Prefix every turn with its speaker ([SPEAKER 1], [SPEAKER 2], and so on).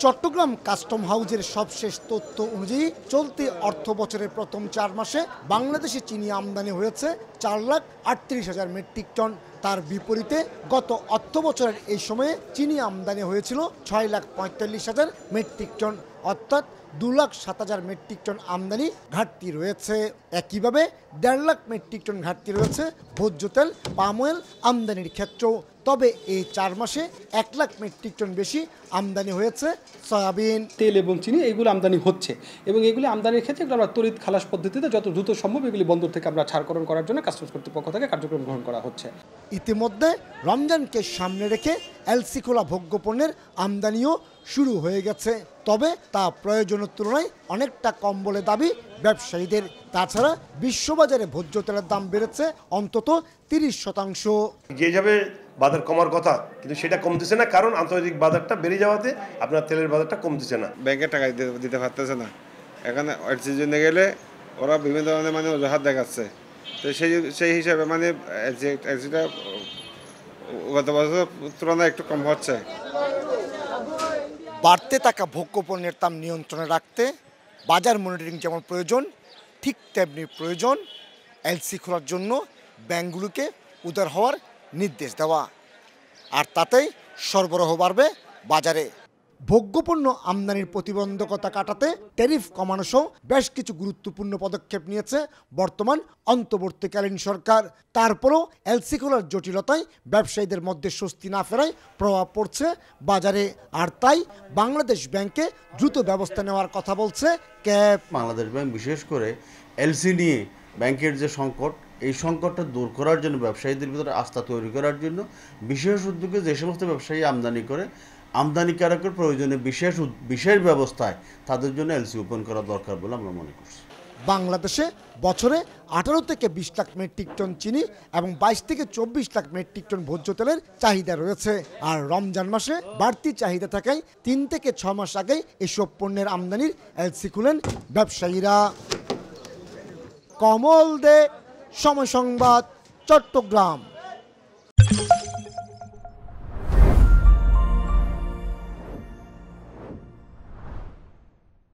[SPEAKER 1] Chittagong custom হাউজের সবশেষ তথ্য অনুযায়ী চলতি অর্থ বছরের প্রথম 4 মাসে বাংলাদেশে চিনি আমদানি হয়েছে 4,38,000 মেট্রিক টন। তার বিপরীতে গত অর্থ বছরের এই সময়ে চিনি আমদানি হয়েছিল 6,45,000 মেট্রিক টন, অর্থাৎ 2,07,000 মেট্রিক টন আমদানি ঘাটতি রয়েছে। একইভাবে 1.5 লাখ মেট্রিক টন ঘাটতি রয়েছে ভোজ্য তেল, পাম অয়েল আমদানির ক্ষেত্রেও। তবে এই 4 মাসে 1 লাখ মেট্রিক টন বেশি আমদানি হয়েছে সয়াবিন।
[SPEAKER 2] তেল এবং চিনি এইগুলো আমদানি হচ্ছে এবং এগুলি আমদানির ক্ষেত্রে আমরা তড়িৎ খালাস পদ্ধতিতে যত দ্রুত সম্ভব এগুলি বন্দর থেকে আমরা ছাড়করণ করার জন্য কাস্টমস কর্তৃপক্ষ থেকে কার্যক্রম গ্রহণ করা হচ্ছে।
[SPEAKER 1] ইতিমধ্যে রমজানকে সামনে রেখে এলসি খোলা ভোগ্যপণ্যের আমদানিও শুরু হয়ে গেছে, তবে তা প্রয়োজনের তুলনায় অনেকটা কম বলে দাবি ব্যবসায়ীদের। তাছাড়া বিশ্ববাজারে ভোজ্য তেলের দাম বেড়েছে অন্তত 30%।
[SPEAKER 3] যেভাবে বাজার কমার কথা কিন্তু সেটা কমতেছে না, কারণ আন্তর্জাতিক বাজারটা বেড়ে যাওয়াতে আপনার তেলের বাজারটা কমতেছে না।
[SPEAKER 4] ব্যাংকে টাকা দিতে পারতেছে না, এখানে সিজনে গেলে ওরা বিভিন্ন ধরনের অজুহাত দেখাচ্ছে। তো সেই হিসাবে এলসিটা গত বছর তুলনায় একটু কম হচ্ছে।
[SPEAKER 1] বাড়তে থাকা ভোগ্যপণ্যের দাম নিয়ন্ত্রণে রাখতে বাজার মনিটরিং যেমন প্রয়োজন, ঠিক তেমনি প্রয়োজন এলসি খোলার জন্য ব্যাংকগুলোকে উদার হওয়ার নির্দেশ দেওয়া, আর তাতেই সরবরাহ বাড়বে বাজারে। ভোগ্যপণ্য আমদানির প্রতিবন্ধকতা কাটাতে ট্যারিফ কমানো সহ বেশ কিছু গুরুত্বপূর্ণ পদক্ষেপ নিয়েছে বর্তমান অন্তর্বর্তীকালীন সরকার। তারপরও এলসি খোলার জটিলতায় ব্যবসায়ীদের মধ্যে স্বস্তি না ফেরায় প্রভাব পড়ছে বাজারে, আর তাই বাংলাদেশ ব্যাংকে দ্রুত ব্যবস্থা নেওয়ার কথা বলছে ক্যাব।
[SPEAKER 5] বাংলাদেশ ব্যাংক বিশেষ করে এলসি নিয়ে ব্যাংকের যে সংকট, এই সংকটটা দূর করার জন্য, ব্যবসায়ীদের ভিতরে আস্থা তৈরি করার জন্য বিশেষ উদ্যোগে যে সমস্ত ব্যবসায়ী আমদানি করে, আমদানিকারকের প্রয়োজনে বিশেষ ব্যবস্থায় তাদের জন্য এলসি ওপেন করা দরকার বলে আমরা মনে করছি।
[SPEAKER 1] বাংলাদেশে বছরে 18 থেকে 20 লাখ মেট্রিক টন চিনি এবং 22 থেকে 24 লাখ মেট্রিক টন ভোজ্য তেলের চাহিদা রয়েছে। আর রমজান মাসে বাড়তি চাহিদা থাকায় 3 থেকে 6 মাস আগেই এসব পণ্যের আমদানির এলসি খুলেন ব্যবসায়ীরা। কমল দে, সময় সংবাদ, চট্টগ্রাম।